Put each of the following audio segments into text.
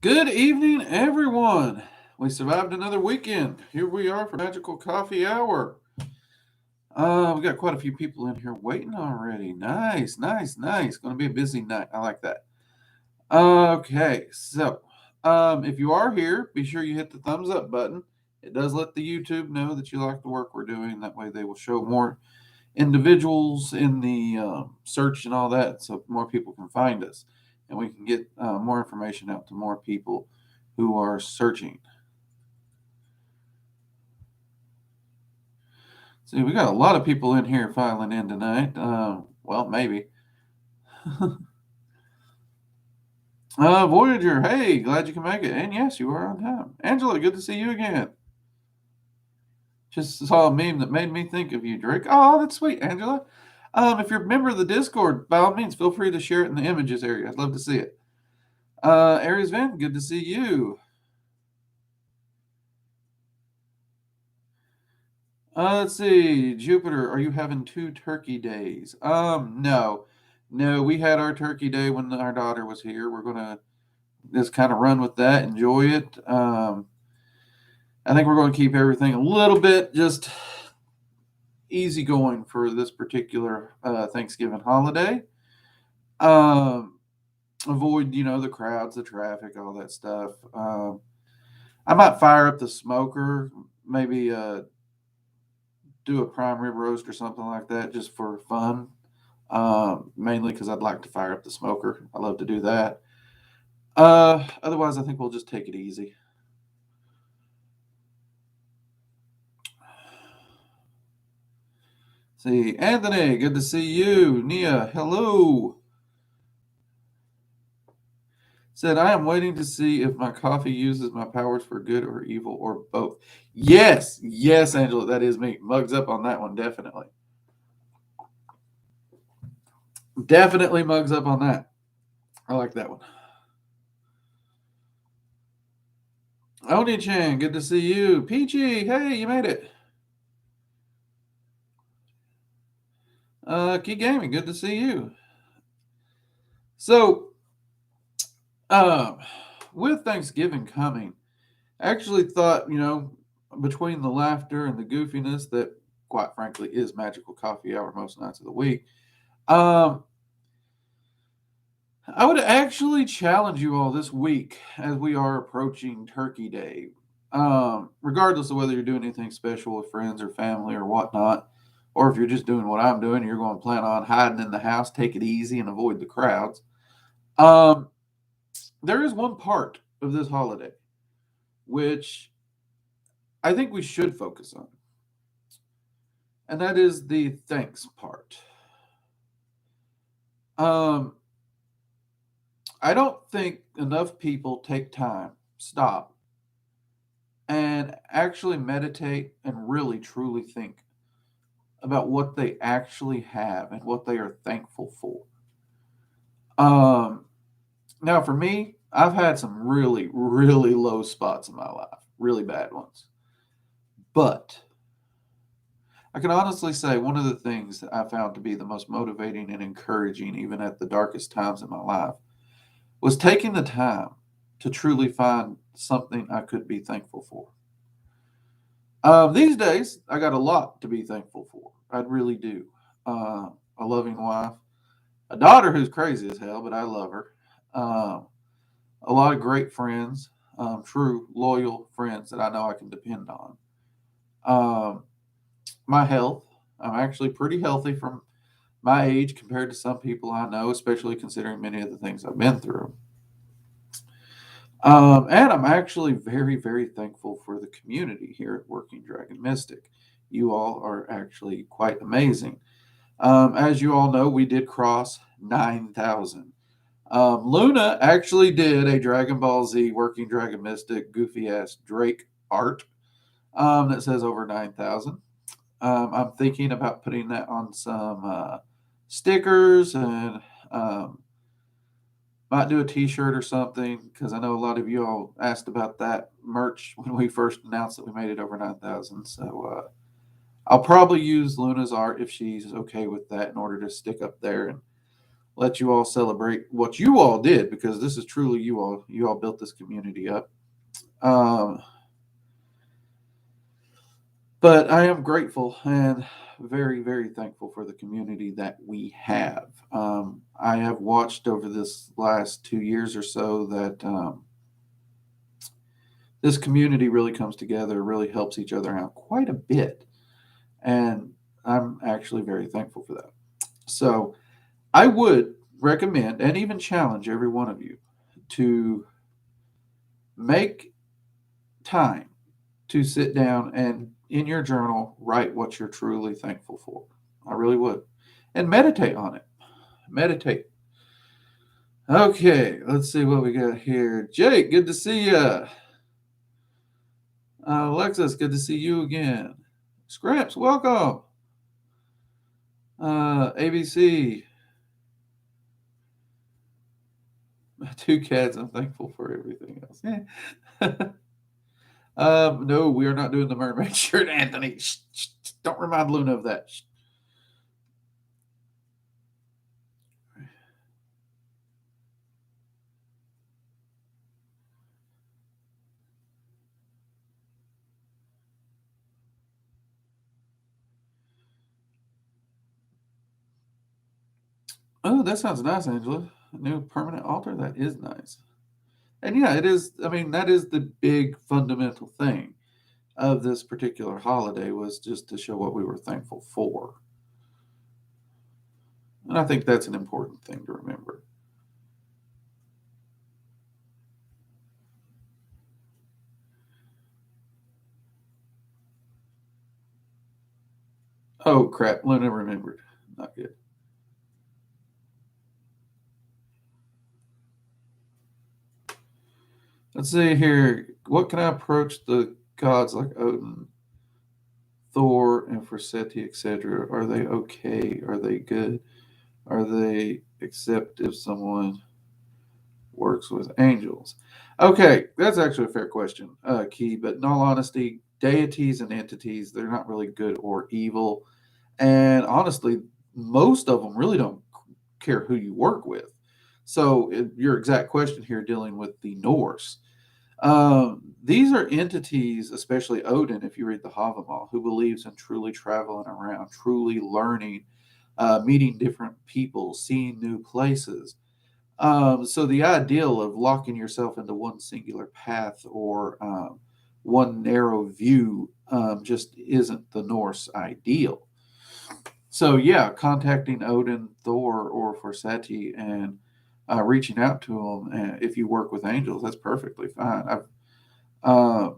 Good evening, everyone. We survived another weekend. Here we are for Magical Coffee Hour. We got quite a few people in here waiting already. Nice, nice, nice. Going to be a busy night. I like that. Okay, so if you are here, be sure you hit the thumbs up button. It does let the YouTube know that you like the work we're doing. That way, they will show more individuals in the search and all that, so more people can find us, and we can get more information out to more people who are searching. See, we got a lot of people in here filing in tonight. Well, maybe. Voyager, hey, glad you can make it. And yes, you are on time. Angela, good to see you again. Just saw a meme that made me think of you, Drake. Oh, that's sweet, Angela. If you're a member of the Discord, by all means, feel free to share it in the images area. I'd love to see it. Aries Van, good to see you. Let's see. Jupiter, are you having 2 turkey days? No. No, we had our turkey day when our daughter was here. We're gonna just kind of run with that, enjoy it. I think we're going to keep everything a little bit just easy going for this particular Thanksgiving holiday. Avoid, the crowds, the traffic, all that stuff. I might fire up the smoker, maybe do a prime rib roast or something like that just for fun. Mainly because I'd like to fire up the smoker. I love to do that. Otherwise, I think we'll just take it easy. See, Anthony, good to see you. Nia, hello. Said, I am waiting to see if my coffee uses my powers for good or evil or both. Yes, yes, Angela, that is me. Mugs up on that one, definitely. Definitely mugs up on that. I like that one. Oni Chan, good to see you. Peachy, hey, you made it. Key Gaming, good to see you. So, with Thanksgiving coming, I actually thought, between the laughter and the goofiness that, quite frankly, is Magical Coffee Hour most nights of the week, I would actually challenge you all this week as we are approaching Turkey Day. Regardless of whether you're doing anything special with friends or family or whatnot, or if you're just doing what I'm doing, you're going to plan on hiding in the house, take it easy, and avoid the crowds. There is one part of this holiday which I think we should focus on, and that is the thanks part. Um, I don't think enough people take time, stop, and actually meditate and really truly think about what they actually have and what they are thankful for. Um, Now, for me, I've had some really, really low spots in my life, really bad ones. But I can honestly say one of the things that I found to be the most motivating and encouraging, even at the darkest times in my life, was taking the time to truly find something I could be thankful for. These days, I got a lot to be thankful for. I really do. A loving wife, a daughter who's crazy as hell, but I love her. Um, a lot of great friends, true, loyal friends that I know I can depend on. Um, my health, I'm actually pretty healthy from my age compared to some people I know, especially considering many of the things I've been through. And I'm actually very, very thankful for the community here at Working Dragon Mystic. You all are actually quite amazing. As you all know, we did cross 9,000. Luna actually did a Dragon Ball Z Working Dragon Mystic goofy ass Drake art that says over 9,000. I'm thinking about putting that on some stickers and might do a T-shirt or something because I know a lot of you all asked about that merch when we first announced that we made it over 9,000. So I'll probably use Luna's art if she's okay with that in order to stick up there and let you all celebrate what you all did, because this is truly you all. You all built this community up. Um, but I am grateful and very, very thankful for the community that we have. I have watched over this last 2 years or so that this community really comes together, really helps each other out quite a bit. And I'm actually very thankful for that. So I would recommend and even challenge every one of you to make time to sit down and in your journal write what you're truly thankful for. I really would. And meditate on it. Meditate. Okay, let's see what we got here. Jake, good to see you. Alexis, good to see you again. Scraps, welcome. ABC. Two cats. I'm thankful for everything else. Yeah. No, we are not doing the mermaid shirt, Anthony. Shh, shh, don't remind Luna of that. Shh. Oh, that sounds nice, Angela. A new permanent altar. That is nice. And yeah, it is. I mean, that is the big fundamental thing of this particular holiday, was just to show what we were thankful for. And I think that's an important thing to remember. Oh, crap. Luna remembered. Not good. Let's see here. What can I approach the gods like Odin, Thor, and Forseti, etc.? Are they okay? Are they good? Are they except if someone works with angels? Okay, that's actually a fair question, Key. But in all honesty, deities and entities, they're not really good or evil. And honestly, most of them really don't care who you work with. So, your exact question here, dealing with the Norse, these are entities, especially Odin, if you read the Havamal, who believes in truly traveling around, truly learning, meeting different people, seeing new places. So the ideal of locking yourself into one singular path or one narrow view just isn't the Norse ideal. So yeah, contacting Odin, Thor, or Forseti and reaching out to them, if you work with angels, that's perfectly fine. Uh,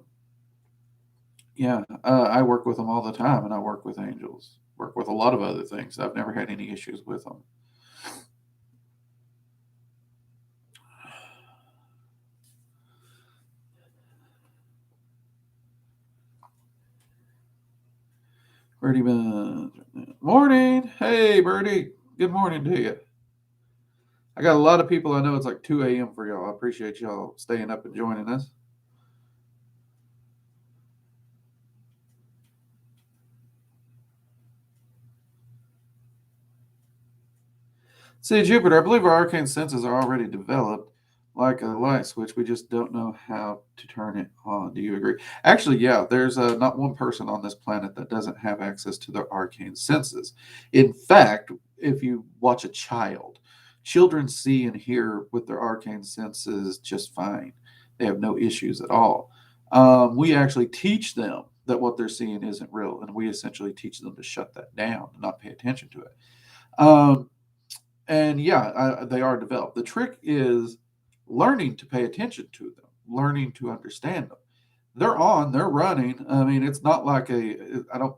I work with them all the time, and I work with angels. Work with a lot of other things. I've never had any issues with them. Birdie Buns. Morning. Hey, Birdie. Good morning to you. I got a lot of people. I know it's like 2 a.m. for y'all. I appreciate y'all staying up and joining us. See, Jupiter, I believe our arcane senses are already developed like a light switch. We just don't know how to turn it on. Do you agree? Actually, yeah, there's not one person on this planet that doesn't have access to their arcane senses. In fact, if you watch a child, children see and hear with their arcane senses just fine. They have no issues at all. We actually teach them that what they're seeing isn't real, and we essentially teach them to shut that down and not pay attention to it. Um, and yeah, they are developed. The trick is learning to pay attention to them, learning to understand them. They're on, they're running. I mean, it's not like I don't,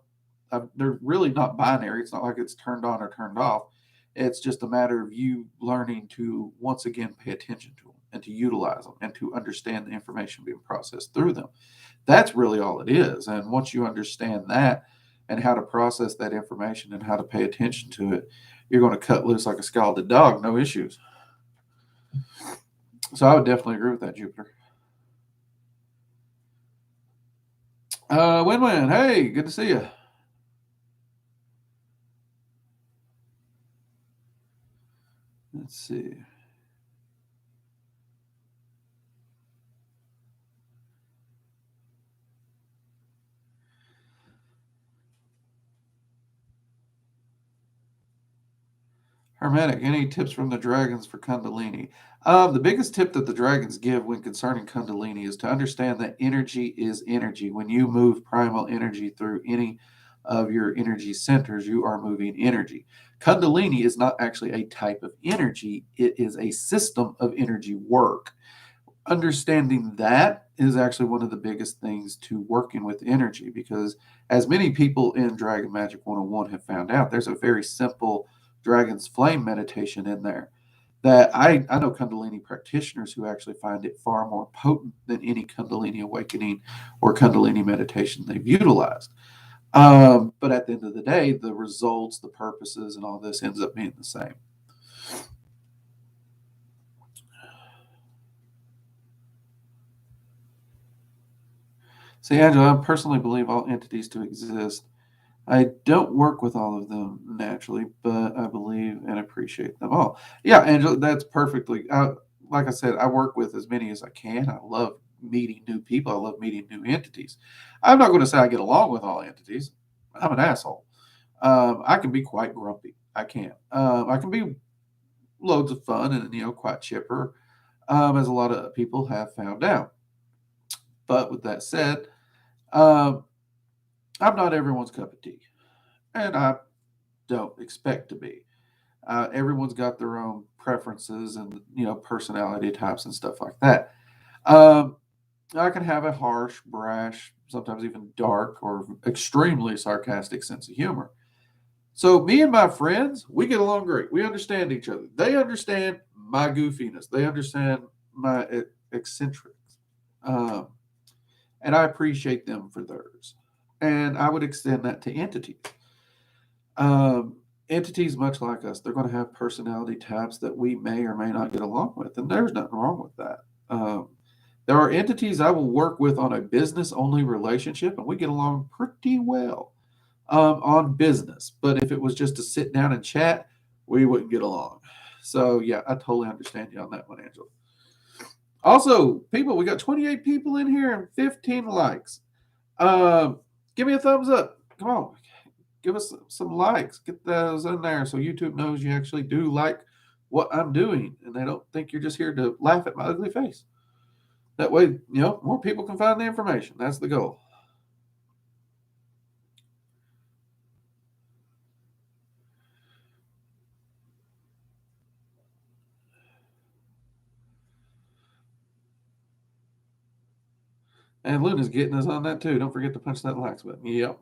they're really not binary. It's not like it's turned on or turned off. It's just a matter of you learning to once again pay attention to them and to utilize them and to understand the information being processed through them. That's really all it is. And once you understand that and how to process that information and how to pay attention to it, you're going to cut loose like a scalded dog, no issues. So I would definitely agree with that, Jupiter. Win-win. Hey, good to see you. Let's see. Hermetic, any tips from the dragons for Kundalini? The biggest tip that the dragons give when concerning Kundalini is to understand that energy is energy. When you move primal energy through any of your energy centers, you are moving energy. Kundalini is not actually a type of energy, it is a system of energy work. Understanding that is actually one of the biggest things to working with energy because, as many people in Dragon Magic 101 have found out, there's a very simple Dragon's Flame meditation in there that I know Kundalini practitioners who actually find it far more potent than any Kundalini awakening or Kundalini meditation they've utilized. But at the end of the day, the results, the purposes, and all this ends up being the same. See, Angela, I personally believe all entities to exist. I don't work with all of them naturally, but I believe and appreciate them all. Yeah, Angela, that's perfectly. Like I said, I work with as many as I can. I love meeting new people. I love meeting new entities. I'm not going to say I get along with all entities. I'm an asshole. I can be quite grumpy. I can. I can be loads of fun and quite chipper, as a lot of people have found out. But with that said, um, I'm not everyone's cup of tea, and I don't expect to be. Everyone's got their own preferences and personality types and stuff like that. Um, I can have a harsh, brash, sometimes even dark or extremely sarcastic sense of humor. So me and my friends, we get along great. We understand each other. They understand my goofiness. They understand my eccentrics, um, and I appreciate them for theirs. And I would extend that to entities. Entities, much like us, they're going to have personality types that we may or may not get along with, and there's nothing wrong with that. There are entities I will work with on a business only relationship, and we get along pretty well on business. But if it was just to sit down and chat, we wouldn't get along. So, yeah, I totally understand you on that one, Angela. Also, people, we got 28 people in here and 15 likes. Give me a thumbs up. Come on, give us some likes. Get those in there so YouTube knows you actually do like what I'm doing and they don't think you're just here to laugh at my ugly face. That way, more people can find the information. That's the goal. And Luna's getting us on that too. Don't forget to punch that likes button. Yep.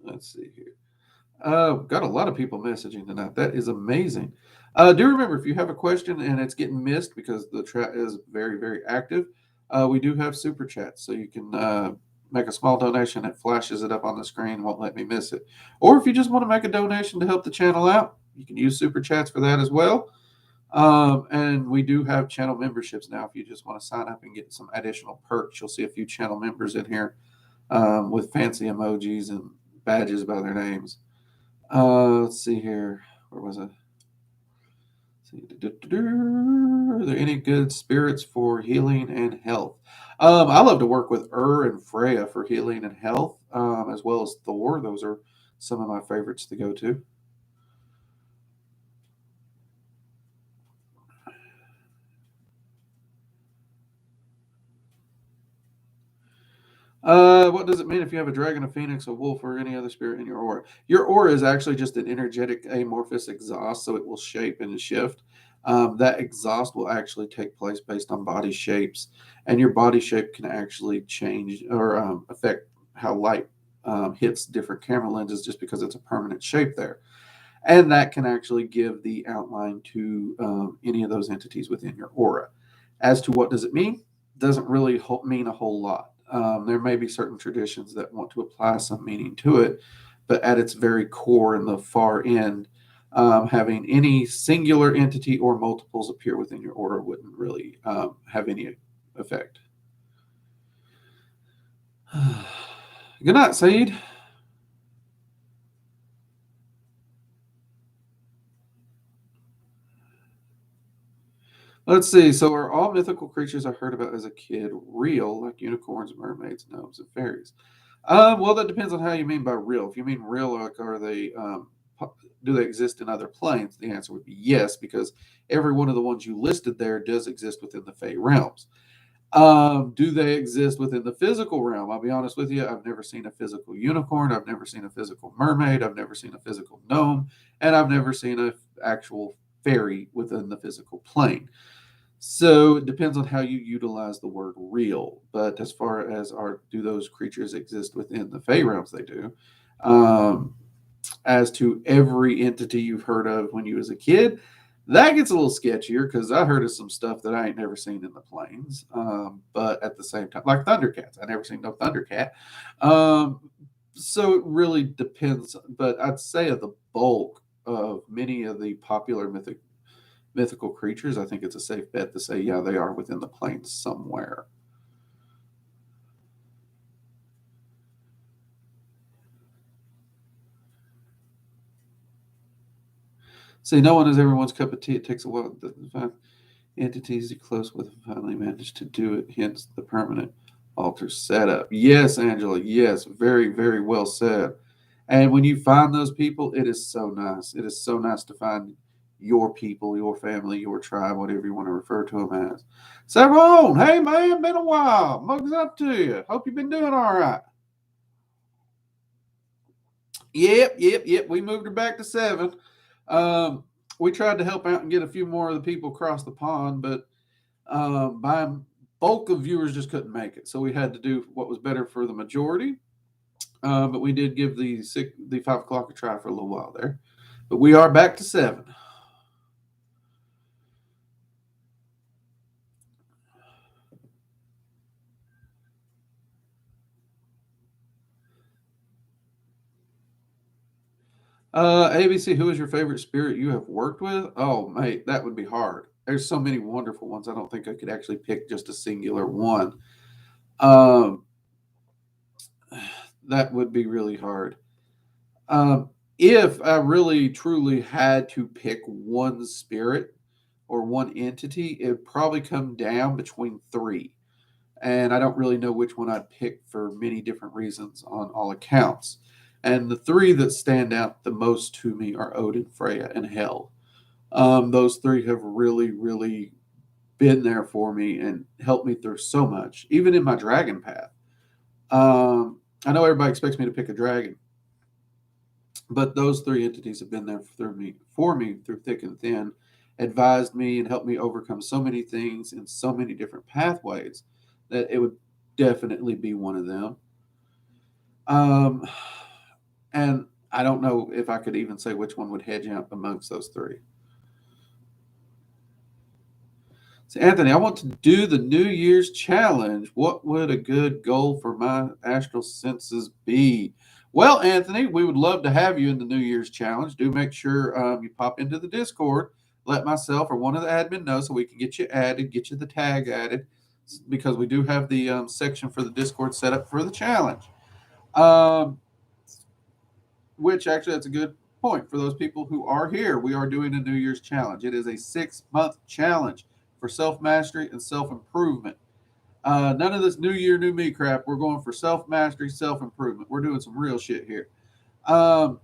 Let's see here. Got a lot of people messaging tonight. That is amazing. Do remember if you have a question and it's getting missed because the chat is very, very active, we do have super chats. So you can make a small donation. It flashes it up on the screen, won't let me miss it. Or if you just want to make a donation to help the channel out, you can use super chats for that as well. And we do have channel memberships now. If you just want to sign up and get some additional perks, you'll see a few channel members in here with fancy emojis and badges by their names. Let's see here. Where was I? Are there any good spirits for healing and health? I love to work with and Freya for healing and health, as well as Thor. Those are some of my favorites to go to. What does it mean if you have a dragon, a phoenix, a wolf, or any other spirit in your aura? Your aura is actually just an energetic amorphous exhaust, so it will shape and shift. That exhaust will actually take place based on body shapes, and your body shape can actually change or affect how light hits different camera lenses just because it's a permanent shape there. And that can actually give the outline to any of those entities within your aura. As to what does it mean, doesn't really mean a whole lot. There may be certain traditions that want to apply some meaning to it, but at its very core in the far end, having any singular entity or multiples appear within your aura wouldn't really have any effect. Good night, Saeed. Let's see. So, are all mythical creatures I heard about as a kid real, like unicorns, mermaids, gnomes, and fairies? Well, that depends on how you mean by real. If you mean real, like are they do they exist in other planes? The answer would be yes, because every one of the ones you listed there does exist within the Fey realms. Do they exist within the physical realm? I'll be honest with you. I've never seen a physical unicorn. I've never seen a physical mermaid. I've never seen a physical gnome, and I've never seen an actual fairy within the physical plane. So it depends on how you utilize the word real. But as far as do those creatures exist within the Fey realms, they do. Um, as to every entity you've heard of when you was a kid, that gets a little sketchier because I heard of some stuff that I ain't never seen in the plains. But at the same time, like Thundercats, I never seen no Thundercat. Um, so it really depends. But I'd say of the bulk of many of the popular mythical creatures, I think it's a safe bet to say, yeah, they are within the plains somewhere. See, no one is everyone's cup of tea. It takes a while to find entities you're close with and finally manage to do it, hence the permanent altar setup. Yes, Angela, yes, very, very well said. And when you find those people, it is so nice. It is so nice to find your people, your family, your tribe, whatever you want to refer to them as. Savon, hey man, been a while. Mugs up to you. Hope you've been doing all right. Yep. We moved her back to 7. Um, we tried to help out and get a few more of the people across the pond, but by bulk of viewers just couldn't make it. So we had to do what was better for the majority. But we did give the 5 o'clock a try for a little while there. But we are back to 7. ABC, who is your favorite spirit you have worked with? Oh, mate, that would be hard. There's so many wonderful ones. I don't think I could actually pick just a singular one. Um, that would be really hard. If I really truly had to pick one spirit or one entity, it'd probably come down between 3. And I don't really know which one I'd pick for many different reasons on all accounts. And the 3 that stand out the most to me are Odin, Freya, and Hel. Those 3 have really, really been there for me and helped me through so much, even in my dragon path. I know everybody expects me to pick a dragon, but those 3 entities have been there for me through thick and thin, advised me and helped me overcome so many things in so many different pathways that it would definitely be one of them. Um, and I don't know if I could even say which one would hedge out amongst those 3. So, Anthony, I want to do the New Year's challenge. What would a good goal for my astral senses be? Well, Anthony, we would love to have you in the New Year's challenge. Do make sure you pop into the Discord. Let myself or one of the admin know so we can get you added, get you the tag added, because we do have the section for the Discord set up for the challenge. Um, which actually, that's a good point for those people who are here. We are doing a New Year's challenge. It is a 6-month challenge for self mastery and self improvement. None of this new year, new me crap. We're going for self mastery, self improvement. We're doing some real shit here. Um,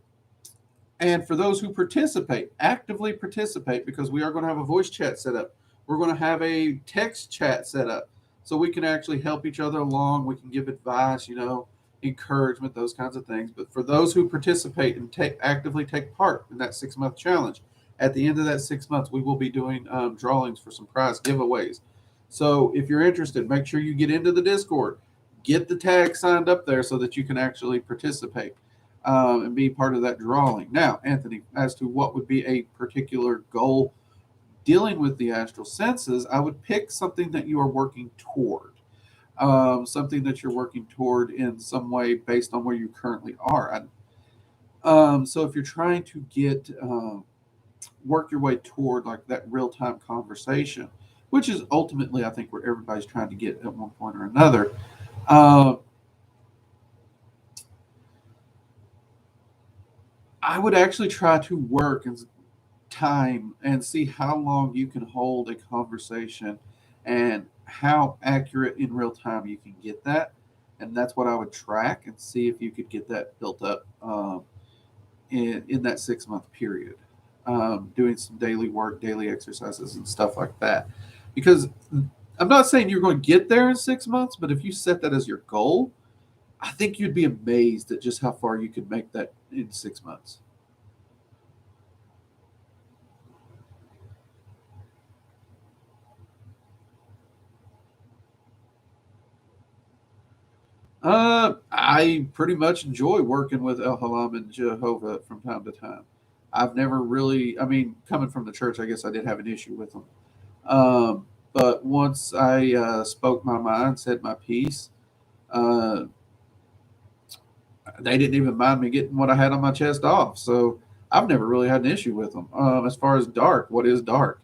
and for those who participate, actively participate, because we are going to have a voice chat set up. We're going to have a text chat set up so we can actually help each other along. We can give advice, encouragement, those kinds of things. But for those who participate and actively take part in that 6-month challenge, at the end of that 6 months, we will be doing drawings for some prize giveaways. So if you're interested, make sure you get into the Discord, get the tag signed up there so that you can actually participate and be part of that drawing. Now, Anthony, as to what would be a particular goal dealing with the astral senses, I would pick something that you are working toward. Something that you're working toward in some way based on where you currently are. So if you're trying to work your way toward like that real time conversation, which is ultimately I think where everybody's trying to get at one point or another, uh, I would actually try to work and time and see how long you can hold a conversation and how accurate in real time you can get that. And that's what I would track and see if you could get that built up in that 6 month period. Doing some daily work, daily exercises, and stuff like that. Because I'm not saying you're going to get there in 6 months, but if you set that as your goal, I think you'd be amazed at just how far you could make that in 6 months. I pretty much enjoy working with El Halam and Jehovah from time to time. I've never really, I mean, coming from the church, I guess I did have an issue with them. Um, but once I spoke my mind, said my piece, uh, they didn't even mind me getting what I had on my chest off. So I've never really had an issue with them. As far as dark, what is dark?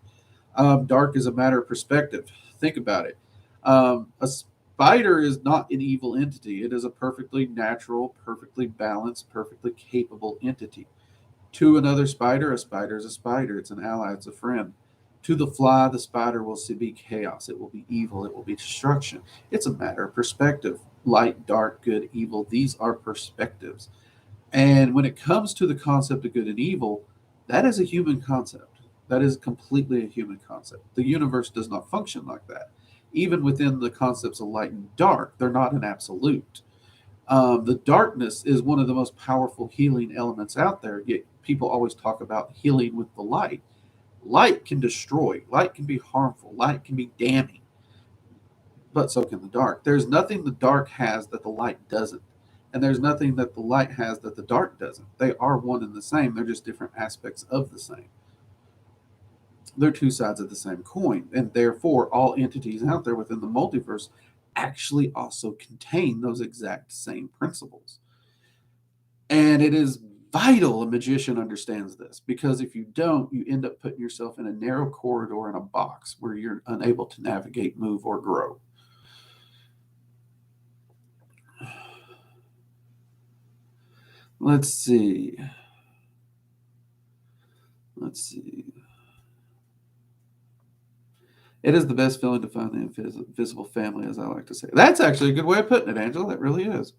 Dark is a matter of perspective. Think about it. A spider is not an evil entity. It is a perfectly natural, perfectly balanced, perfectly capable entity. To another spider, a spider is a spider. It's an ally, it's a friend. To the fly, the spider will be chaos. It will be evil. It will be destruction. It's a matter of perspective. Light, dark, good, evil, these are perspectives. And when it comes to the concept of good and evil, that is a human concept. That is completely a human concept. The universe does not function like that. Even within the concepts of light and dark, they're not an absolute. The darkness is one of the most powerful healing elements out there, yet people always talk about healing with the light. Light can destroy, light can be harmful, light can be damning, but so can the dark. There's nothing the dark has that the light doesn't. And there's nothing that the light has that the dark doesn't. They are one and the same. They're just different aspects of the same. They're two sides of the same coin. And therefore, all entities out there within the multiverse actually also contain those exact same principles. And it is vital a magician understands this, because if you don't, you end up putting yourself in a narrow corridor in a box where you're unable to navigate, move, or grow. Let's see. Let's see. It is the best feeling to find the invisible family, as I like to say. That's actually a good way of putting it, Angela. That really is.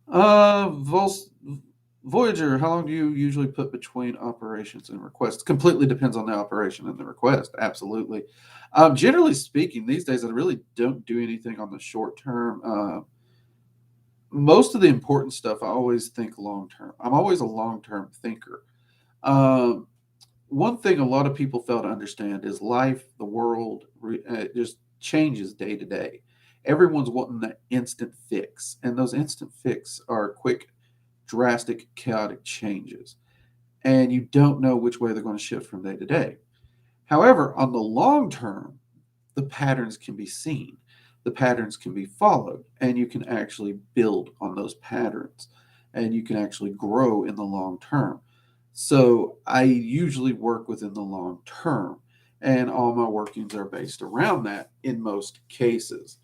Uh, Vol- Voyager, how long do you usually put between operations and requests? Completely depends on the operation and the request. Absolutely. Generally speaking, these days I really don't do anything on the short term. Most of the important stuff I always think long term. I'm always a long term thinker. Um, One thing a lot of people fail to understand is life, the world, just changes day to day. Everyone's wanting that instant fix, and those instant fix are quick, drastic, chaotic changes, and you don't know which way they're going to shift from day to day. However, on the long term, the patterns can be seen, the patterns can be followed, and you can actually build on those patterns, and you can actually grow in the long term. So I usually work within the long term, and all my workings are based around that in most cases,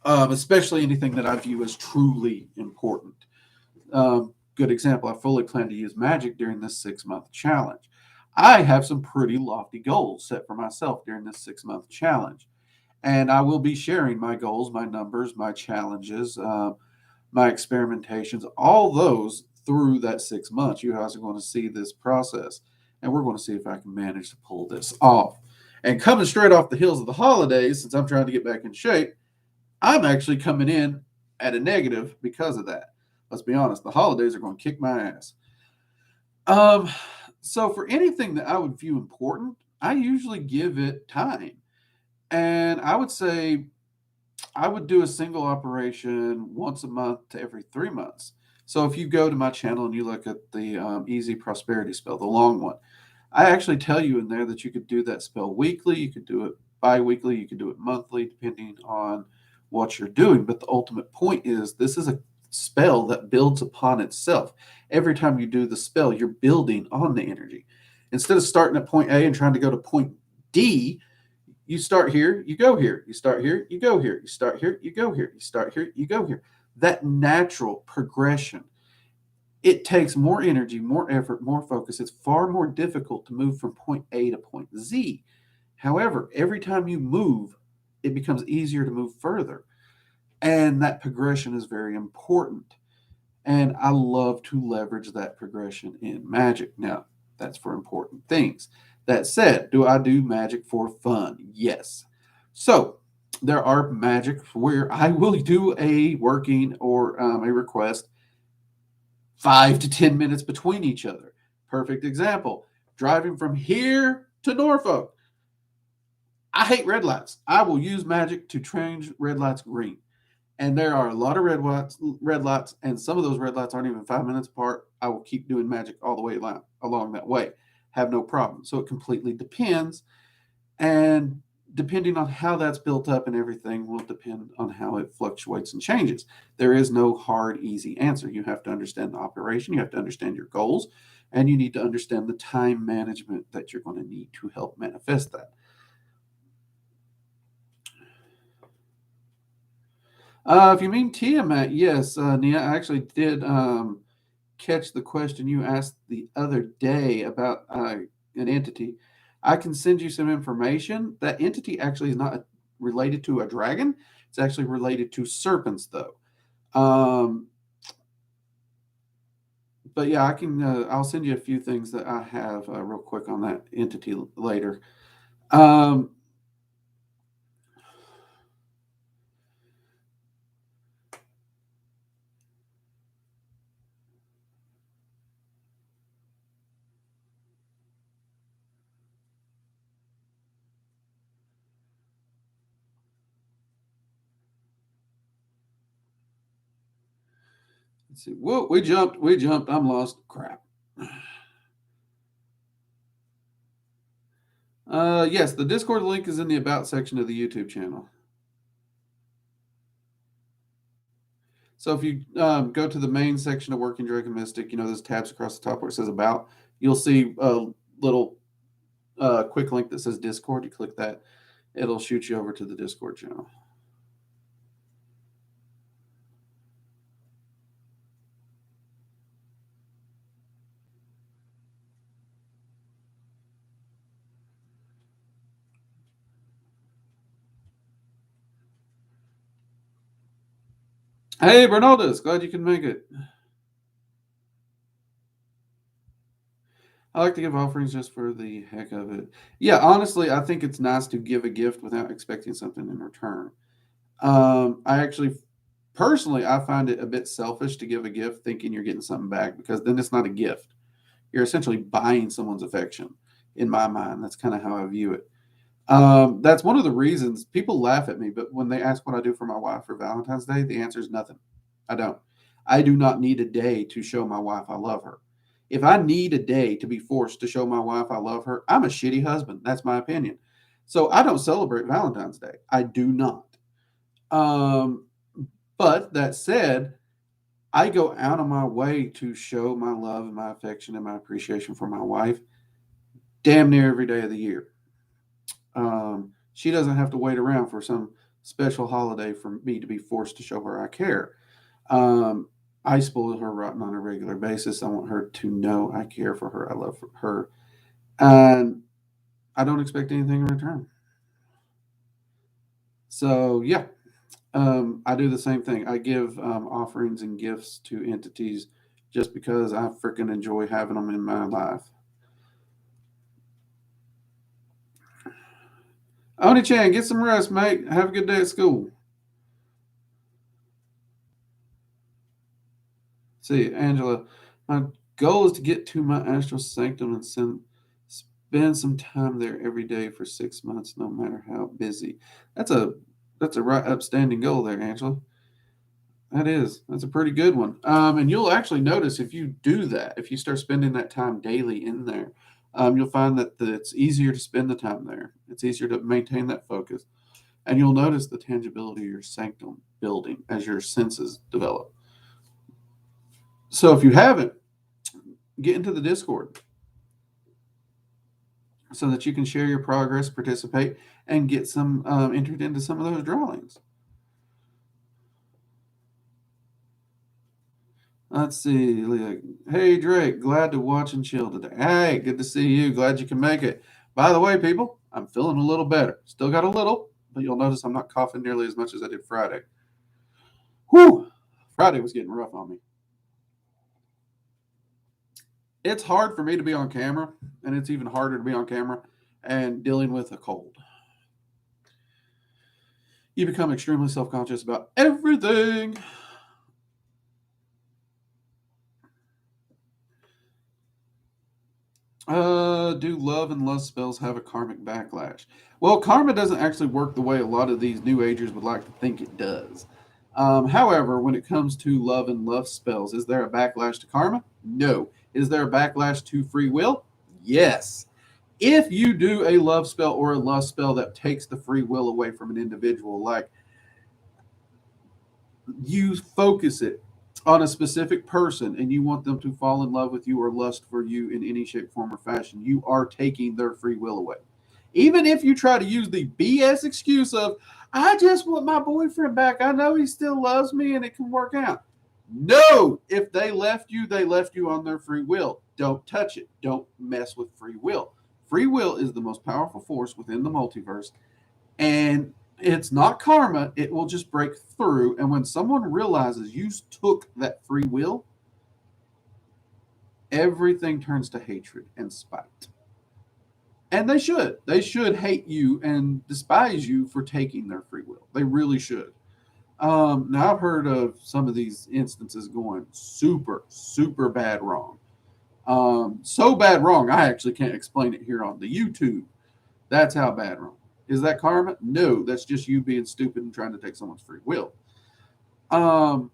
especially anything that I view as truly important. Good example, I fully plan to use Magick during this 6 month challenge. I have some pretty lofty goals set for myself during this 6 month challenge. And I will be sharing my goals, my numbers, my challenges, my experimentations, all those through that 6 months. You guys are going to see this process, and we're going to see if I can manage to pull this off. And coming straight off the heels of the holidays, since I'm trying to get back in shape, I'm actually coming in at a negative because of that. Let's be honest, the holidays are going to kick my ass. Um, so for anything that I would view important, I usually give it time. And I would say I would do a single operation once a month to every 3 months. So if you go to my channel and you look at the Easy Prosperity spell, the long one, I actually tell you in there that you could do that spell weekly, you could do it bi-weekly, you could do it monthly, depending on what you're doing. But the ultimate point is this is a spell that builds upon itself. Every time you do the spell, you're building on the energy. Instead of starting at point A and trying to go to point D, you start here, you go here. You start here, you go here. You start here, you go here. You start here, you go here. that natural progression. It takes more energy, more effort, more focus. It's far more difficult to move from point A to point Z. However, every time you move, it becomes easier to move further. And that progression is very important. And I love to leverage that progression in Magick. Now, that's for important things. That said, do I do Magick for fun? Yes. So, there are Magic where I will do a working or a request 5 to 10 minutes between each other. Perfect example. Driving from here to Norfolk. I hate red lights. I will use Magick to change red lights green. And there are a lot of red lights, and some of those red lights aren't even 5 minutes apart. I will keep doing Magick all the way along that way. Have no problem. So it completely depends. And depending on how that's built up and everything will depend on how it fluctuates and changes. There is no hard, easy answer. You have to understand the operation, you have to understand your goals, and you need to understand the time management that you're going to need to help manifest that. If you mean Tiamat, yes, Nia, I actually did catch the question you asked the other day about an entity. I can send you some information. That entity actually is not related to a dragon. It's actually related to serpents, though. Um, but yeah, I can. I'll send you a few things that I have real quick on that entity later. Um, let's see. Whoa, we jumped. We jumped. I'm lost. Crap. Yes, the Discord link is in the About section of the YouTube channel. So if you go to the main section of Working Dragon Mystic, there's tabs across the top where it says About. You'll see a little quick link that says Discord. You click that, it'll shoot you over to the Discord channel. Hey, Bernaldus, glad you can make it. I like to give offerings just for the heck of it. Yeah, honestly, I think it's nice to give a gift without expecting something in return. I actually, personally, I find it a bit selfish to give a gift thinking you're getting something back because then it's not a gift. You're essentially buying someone's affection. In my mind, that's kind of how I view it. That's one of the reasons people laugh at me, but when they ask what I do for my wife for Valentine's Day, the answer is nothing. I don't. I do not need a day to show my wife I love her. If I need a day to be forced to show my wife I love her, I'm a shitty husband. That's my opinion. So I don't celebrate Valentine's Day. I do not. Um, but that said, I go out of my way to show my love and my affection and my appreciation for my wife damn near every day of the year. She doesn't have to wait around for some special holiday for me to be forced to show her I care. Um, I spoil her rotten on a regular basis. I want her to know I care for her. I love her. And I don't expect anything in return. So, yeah, I do the same thing. I give offerings and gifts to entities just because I freaking enjoy having them in my life. Oni Chan, get some rest, mate. Have a good day at school. See, Angela, my goal is to get to my astral sanctum and spend some time there every day for 6 months, no matter how busy. That's a that's a right upstanding goal there, Angela. That is. That's a pretty good one. And you'll actually notice if you do that, if you start spending that time daily in there, you'll find that it's easier to spend the time there. It's easier to maintain that focus. And you'll notice the tangibility of your sanctum building as your senses develop. So if you haven't, get into the Discord so that you can share your progress, participate, and get some entered into some of those drawings. Let's see. Hey, Drake, glad to watch and chill today. Hey, good to see you. Glad you can make it. By the way, people, I'm feeling a little better. Still got a little, but you'll notice I'm not coughing nearly as much as I did Friday. Whew! Friday was getting rough on me. It's hard for me to be on camera, and it's even harder to be on camera and dealing with a cold. You become extremely self conscious about everything. Do love and lust spells have a karmic backlash? Well, karma doesn't actually work the way a lot of these new agers would like to think it does. However, when it comes to love and lust spells, is there a backlash to karma? No. Is there a backlash to free will? Yes. If you do a love spell or a lust spell that takes the free will away from an individual, like you focus it on a specific person and you want them to fall in love with you or lust for you in any shape, form, or fashion, you are taking their free will away. Even if you try to use the BS excuse of, I just want my boyfriend back. I know he still loves me and it can work out. No, if they left you on their free will. Don't touch it. Don't mess with free will. Free will is the most powerful force within the multiverse. And it's not karma, it will just break through. And when someone realizes you took that free will, everything turns to hatred and spite. And they should. They should hate you and despise you for taking their free will. They really should. Now, I've heard of some of these instances going super, super bad wrong. So bad wrong, I actually can't explain it here on the YouTube. That's how bad wrong. Is that karma? No, that's just you being stupid and trying to take someone's free will. Now,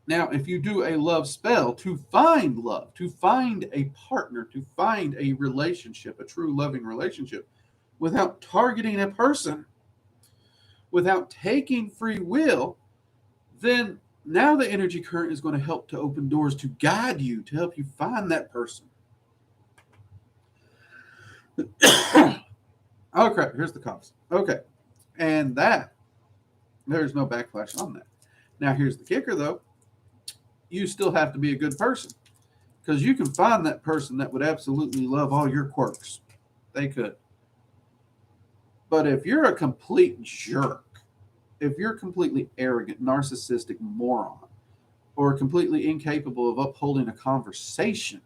if you do a love spell to find love, to find a partner, to find a relationship, a true loving relationship, without targeting a person, without taking free will, then now the energy current is going to help to open doors to guide you, to help you find that person. Oh, crap. Here's the cost. Okay. And there's no backlash on that. Now, here's the kicker, though. You still have to be a good person because you can find that person that would absolutely love all your quirks. They could. But if you're a complete jerk, if you're a completely arrogant, narcissistic moron, or completely incapable of upholding a conversation,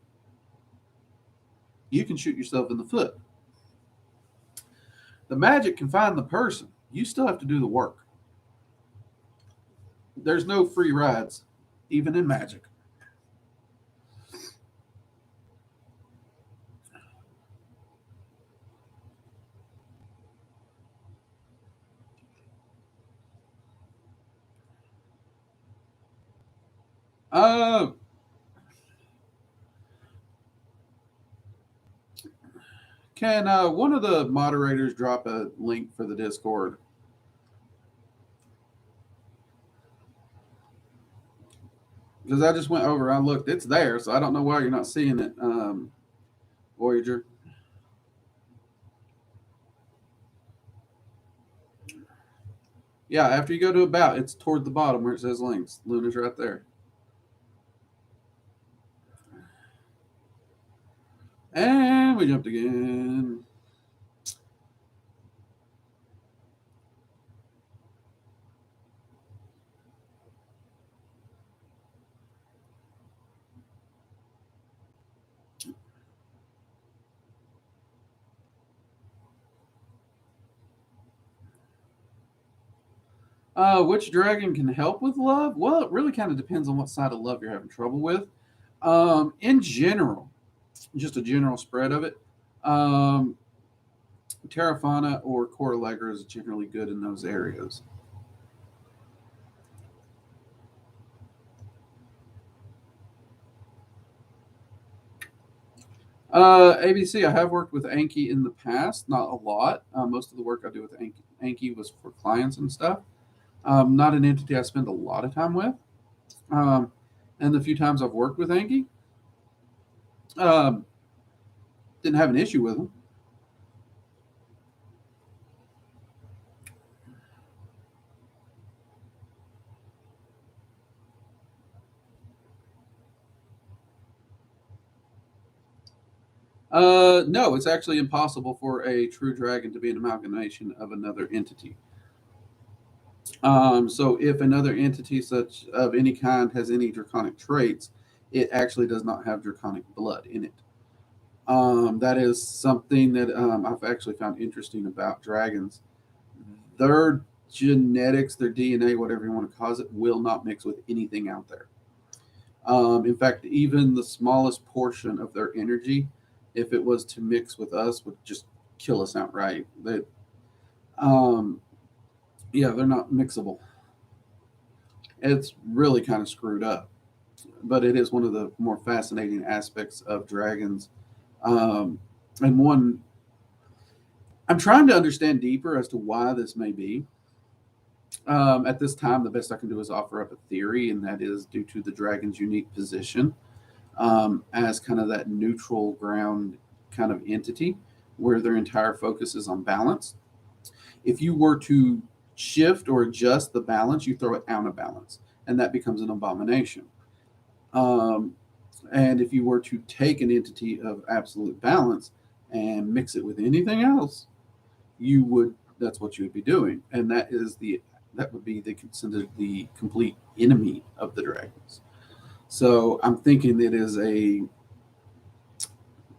you can shoot yourself in the foot. The magic can find the person. You still have to do the work. There's no free rides, even in magic. Uh, can one of the moderators drop a link for the Discord? Because I just went over, I looked, it's there, so I don't know why you're not seeing it, Voyager. Yeah, after you go to about, it's toward the bottom where it says links. Luna's right there. And we jumped again. Which dragon can help with love? Well, it really kind of depends on what side of love you're having trouble with. In general, just a general spread of it, um, Terrafana or Coralegra is generally good in those areas. ABC, I have worked with Anki in the past, not a lot. Most of the work I do with Anki was for clients and stuff. Not an entity I spend a lot of time with. Um, and the few times I've worked with Anki, um, didn't have an issue with them. No, it's actually impossible for a true dragon to be an amalgamation of another entity. So if another entity such of any kind has any draconic traits, it actually does not have draconic blood in it. That is something that I've actually found interesting about dragons. Their genetics, their DNA, whatever you want to call it, will not mix with anything out there. In fact, even the smallest portion of their energy, if it was to mix with us, would just kill us outright. Um, yeah, they're not mixable. It's really kind of screwed up, but it is one of the more fascinating aspects of dragons. Um, and one, I'm trying to understand deeper as to why this may be. At this time, the best I can do is offer up a theory, and that is due to the dragon's unique position as kind of that neutral ground kind of entity where their entire focus is on balance. If you were to shift or adjust the balance, you throw it out of balance, and that becomes an abomination. Um, and if you were to take an entity of absolute balance and mix it with anything else, you would that's what you would be doing, and that would be the considered the complete enemy of the dragons. So I'm thinking it is a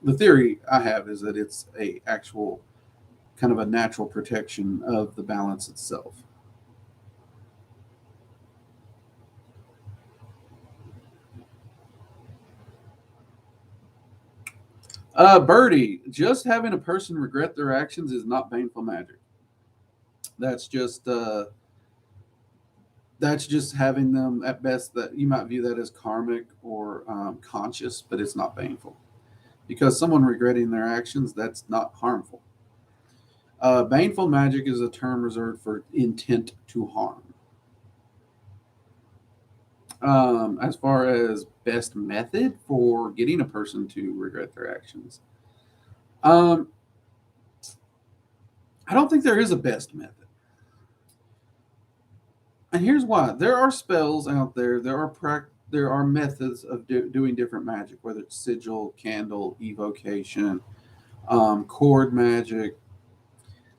the theory I have is that it's a actual kind of a natural protection of the balance itself. Birdie, just having a person regret their actions is not baneful magic. That's just uh, that's just having them at best that you might view that as karmic or conscious, but it's not baneful because someone regretting their actions that's not harmful. Baneful magic is a term reserved for intent to harm. As far as best method for getting a person to regret their actions, um, I don't think there is a best method. And here's why: there are spells out there. There are methods of doing different magic, whether it's sigil, candle, evocation, cord magic.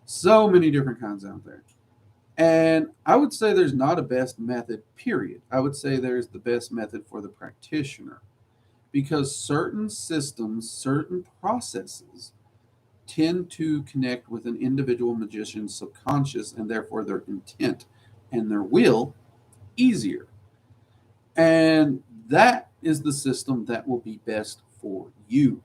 So many different kinds out there. And I would say there's not a best method. Period. I would say there's the best method for the practitioner because certain systems, certain processes tend to connect with an individual magician's subconscious and therefore their intent and their will easier. And that is the system that will be best for you.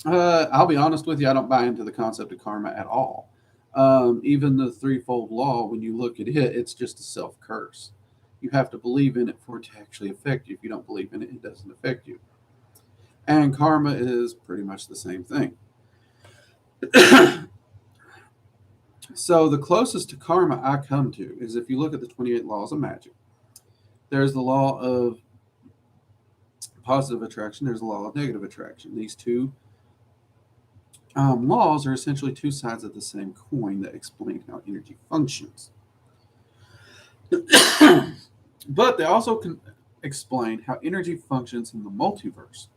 I'll be honest with you, I don't buy into the concept of karma at all. Even the threefold law, when you look at it, it's just a self curse. You have to believe in it for it to actually affect you. If you don't believe in it, it doesn't affect you. And karma is pretty much the same thing. So the closest to karma I come to is if you look at the 28 laws of magic. There's the law of positive attraction, there's the law of negative attraction. These two laws are essentially two sides of the same coin that explain how energy functions. But they also can explain how energy functions in the multiverse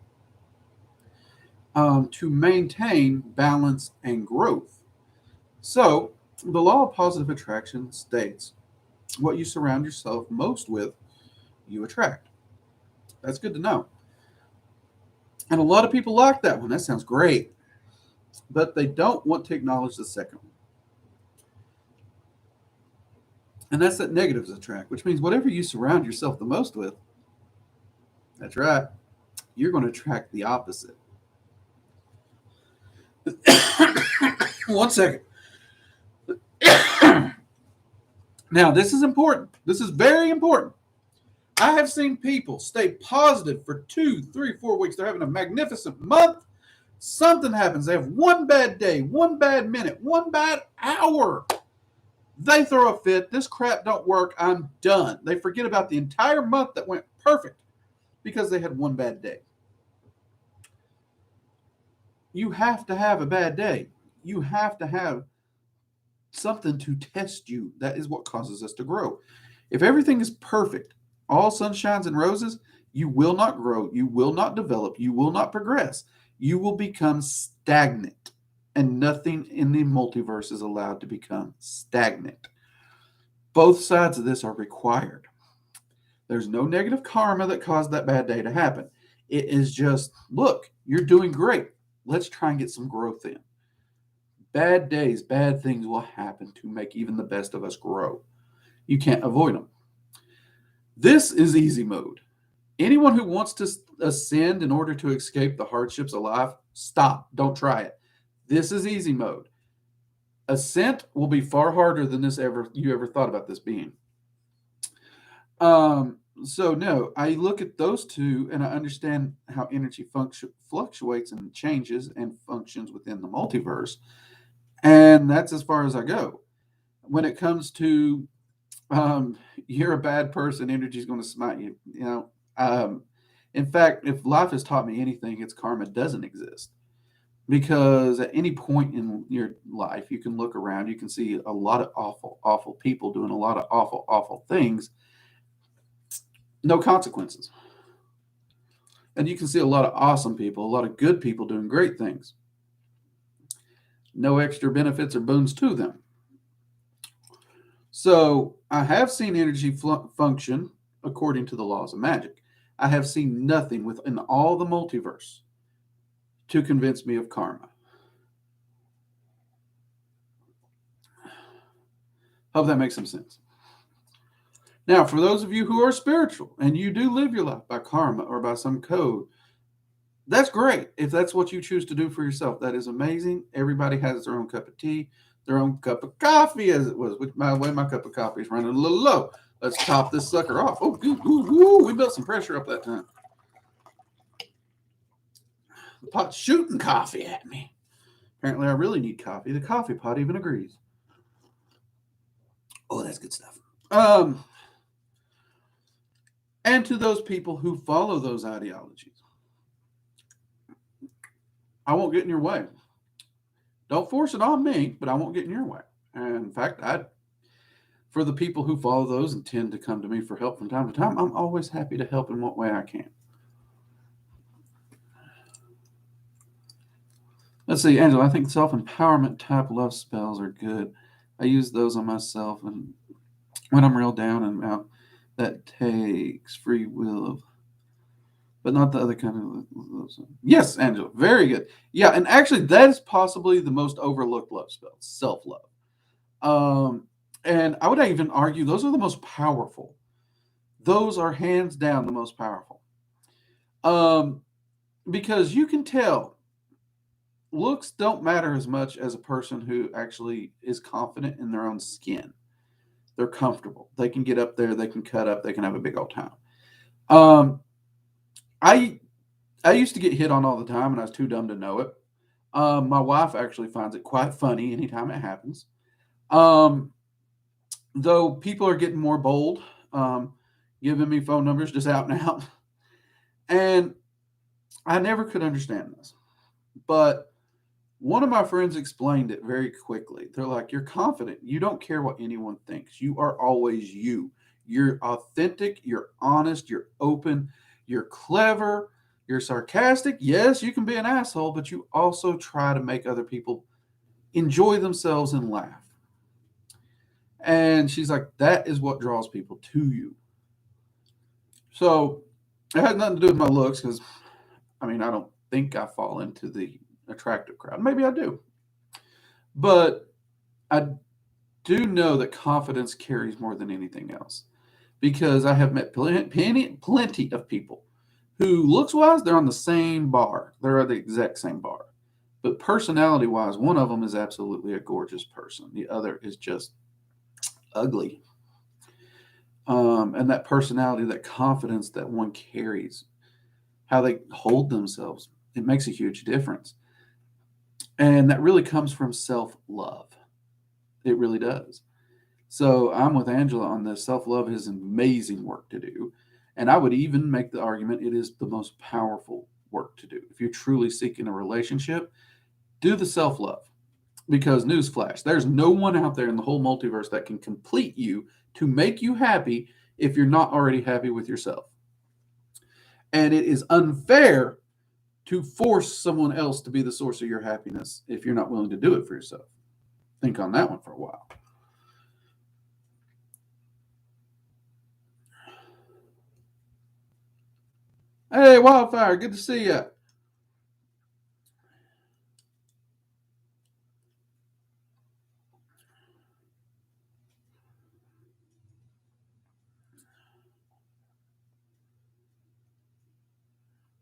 to maintain balance and growth. So, the law of positive attraction states what you surround yourself most with, you attract. That's good to know. And a lot of people like that one. That sounds great. But they don't want to acknowledge the second one. And that's that negatives attract, which means whatever you surround yourself the most with, that's right, you're going to attract the opposite. One second. Now, this is important. This is very important. I have seen people stay positive for 2, 3, 4 weeks. They're having a magnificent month. Something happens. They have one bad day, one bad minute, one bad hour. They throw a fit. This crap don't work. I'm done. They forget about the entire month that went perfect because they had one bad day. You have to have a bad day. You have to have something to test you. That is what causes us to grow. If everything is perfect, all sunshines and roses, you will not grow, you will not develop, you will not progress. You will become stagnant. And nothing in the multiverse is allowed to become stagnant. Both sides of this are required. There's no negative karma that caused that bad day to happen. It is just, look, you're doing great. Let's try and get some growth in. Bad days, bad things will happen to make even the best of us grow. You can't avoid them. This is easy mode. Anyone who wants to ascend in order to escape the hardships of life, stop. Don't try it. This is easy mode. Ascent will be far harder than you ever thought about this being. So no, I look at those two and I understand how energy fluctuates and changes and functions within the multiverse, and that's as far as I go. When it comes to you're a bad person, energy is going to smite you. In fact, if life has taught me anything, it's karma doesn't exist. Because at any point in your life, you can look around, you can see a lot of awful, awful people doing a lot of awful, awful things, no consequences. And you can see a lot of awesome people, a lot of good people doing great things, no extra benefits or boons to them. So I have seen energy function according to the laws of magic. I have seen nothing within all the multiverse to convince me of karma. Hope that makes some sense. Now, for those of you who are spiritual and you do live your life by karma or by some code, that's great. If that's what you choose to do for yourself, that is amazing. Everybody has their own cup of tea, their own cup of coffee, as it was. Which, by the way, my cup of coffee is running a little low. Let's top this sucker off. Oh, we built some pressure up that time. The pot's shooting coffee at me. Apparently, I really need coffee. The coffee pot even agrees. Oh, that's good stuff. And to those people who follow those ideologies, I won't get in your way. Don't force it on me, but I won't get in your way. And in fact, for the people who follow those and tend to come to me for help from time to time, I'm always happy to help in what way I can. Let's see, Angela, I think self-empowerment type love spells are good. I use those on myself, and when I'm real down and out, that takes free will, but not the other kind of. Yes, Angela, very good. Yeah, and actually, that is possibly the most overlooked love spell, self-love. And I would even argue those are the most powerful. Those are hands down the most powerful. Because you can tell looks don't matter as much as a person who actually is confident in their own skin. They're comfortable. They can get up there. They can cut up. They can have a big old time. I used to get hit on all the time, and I was too dumb to know it. My wife actually finds it quite funny anytime it happens. Though people are getting more bold, giving me phone numbers just out and out, and I never could understand this, but one of my friends explained it very quickly. They're like, you're confident. You don't care what anyone thinks. You are always you. You're authentic. You're honest. You're open. You're clever. You're sarcastic. Yes, you can be an asshole, but you also try to make other people enjoy themselves and laugh. And she's like, that is what draws people to you. So it has nothing to do with my looks because, I don't think I fall into the attractive crowd. Maybe I do. But I do know that confidence carries more than anything else because I have met plenty of people who, looks wise, they're on the same bar. They're at the exact same bar. But personality wise, one of them is absolutely a gorgeous person, the other is just ugly. And that personality, that confidence that one carries, how they hold themselves, it makes a huge difference. And that really comes from self love. It really does. So I'm with Angela on this. Self love is amazing work to do. And I would even make the argument it is the most powerful work to do. If you're truly seeking a relationship, do the self-love. Because newsflash, there's no one out there in the whole multiverse that can complete you to make you happy if you're not already happy with yourself. And it is unfair to force someone else to be the source of your happiness if you're not willing to do it for yourself. Think on that one for a while. Hey, Wildfire, good to see you.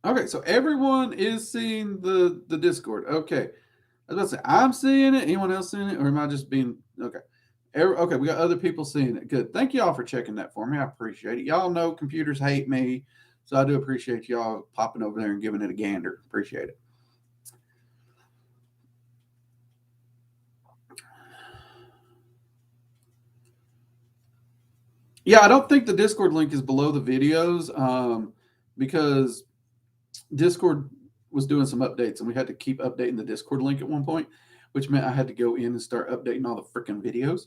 Okay, so everyone is seeing the Discord. Okay. I was about to say, I'm seeing it. Anyone else seeing it? Or am I just being okay? Okay, we got other people seeing it. Good. Thank y'all for checking that for me. I appreciate it. Y'all know computers hate me, so I do appreciate y'all popping over there and giving it a gander. Appreciate it. Yeah, I don't think the Discord link is below the videos because Discord was doing some updates and we had to keep updating the Discord link at one point, which meant I had to go in and start updating all the freaking videos.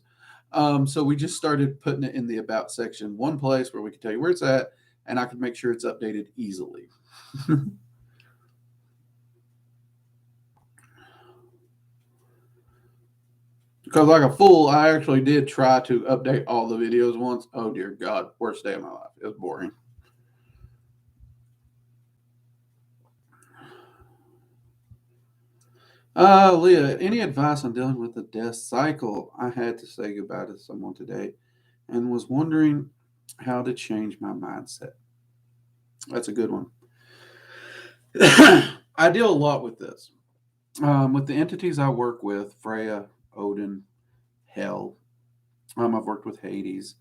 So we just started putting it in the About section, one place where we could tell you where it's at, and I could make sure it's updated easily. Because like a fool, I actually did try to update all the videos once. Oh, dear God. Worst day of my life. It was boring. Leah, any advice on dealing with the death cycle? I had to say goodbye to someone today and was wondering how to change my mindset. That's a good one. I deal a lot with this. With the entities I work with, Freya, Odin, Hell, I've worked with Hades,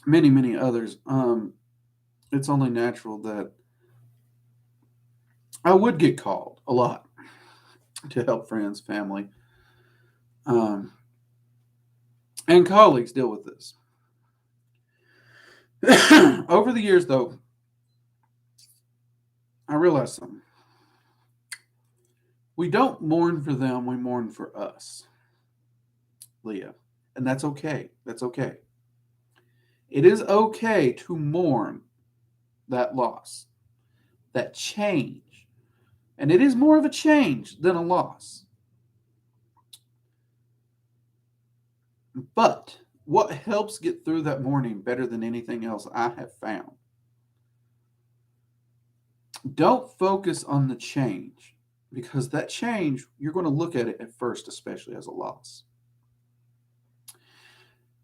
many, many others. It's only natural that I would get called a lot to help friends, family, and colleagues deal with this. Over the years, though, I realized something. We don't mourn for them, we mourn for us, Leah. And that's okay. That's okay. It is okay to mourn that loss, that change. And it is more of a change than a loss. But what helps get through that mourning better than anything else I have found? Don't focus on the change, because that change, you're going to look at it at first, especially as a loss.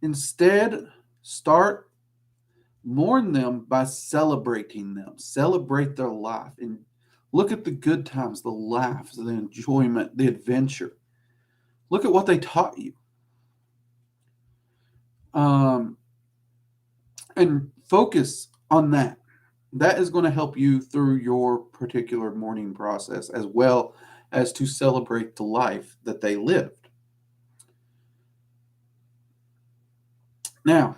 Instead, mourn them by celebrating them. Celebrate their life and look at the good times, the laughs, the enjoyment, the adventure. Look at what they taught you. And focus on that. That is going to help you through your particular mourning process, as well as to celebrate the life that they lived. Now,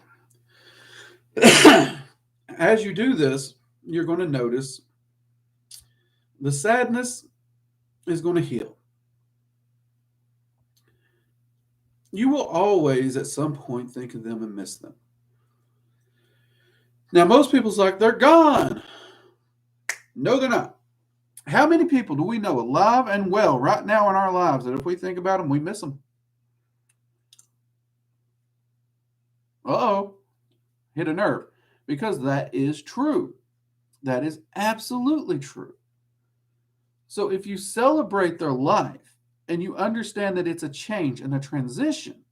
as you do this, you're going to notice the sadness is going to heal. You will always, at some point, think of them and miss them. Now, most people's like, they're gone. No, they're not. How many people do we know alive and well right now in our lives that if we think about them, we miss them? Uh-oh. Hit a nerve. Because that is true. That is absolutely true. So if you celebrate their life and you understand that it's a change and a transition,